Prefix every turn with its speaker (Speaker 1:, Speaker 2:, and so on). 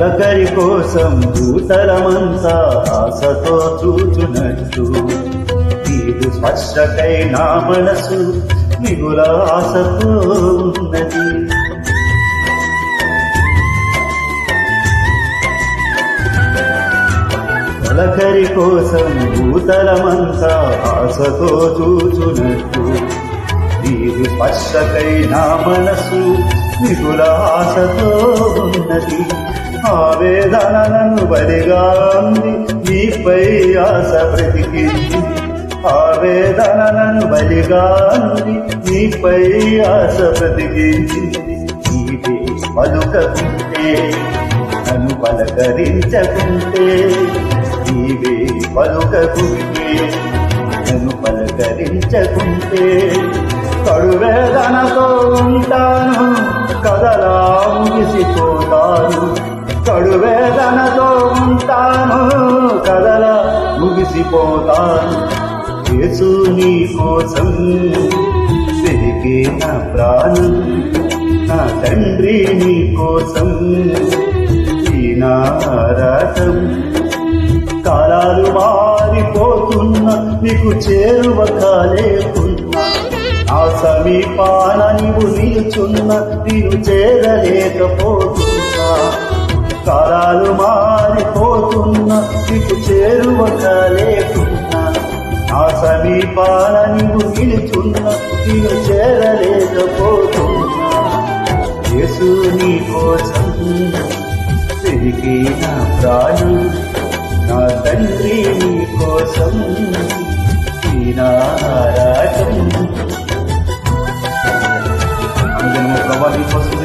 Speaker 1: పులకరి కోసం భూతలమంతా ఆశతో చూచునట్టు నీదు స్పర్శకై నా మనసు మిగుల ఆశతో ఉన్నది. పులకరి కోసం భూతలమంతా ఆశతో చూచునట్టు నీదు స్పర్శకై నా మనసు మిగుల ఆశతో ఉన్నది. ఆవేదన నన్ను బలిగా ఉంది, నీపై ఆశ బ్రతికింది. ఆవేదన నన్ను బలిగా ఉంది, నీపై ఆశ బ్రతికించింది. నీవే పలుకకుంటే నన్ను పలకరించకుంటే, నీవే పలుకకుంటే నన్ను పలకరించకుంటే, కడువేదనతో ఉంటాను కదలా ముగిసిపోతాను. కడువేదనతో ఉంటాను కదలా ముగిసిపోతాను. యేసు నీ కోసం వెలిగే నా ప్రాణం, నా తండ్రి నీ కోసం ఈ నా ఆరాటం. కాలాలు మారిపోతున్నా నీకు చేరువ కాలేకున్నా, ఆ సమీపాన నీవు నిలుచున్న నీవు చేరలేకపోతున్నా. కాలాలు మారిపోతున్నా నీకు చేరువ కాలేకున్నా, ఆ సమీపాన నీవు నిలుచున్న నీవు చేరలేకపోతున్నా. యేసు నీ కోసం తిరిగి నా ప్రాణం, నా తండ్రి నీ కోసం ఈ నా ఆరాటం. ప్రభా నీ కోసం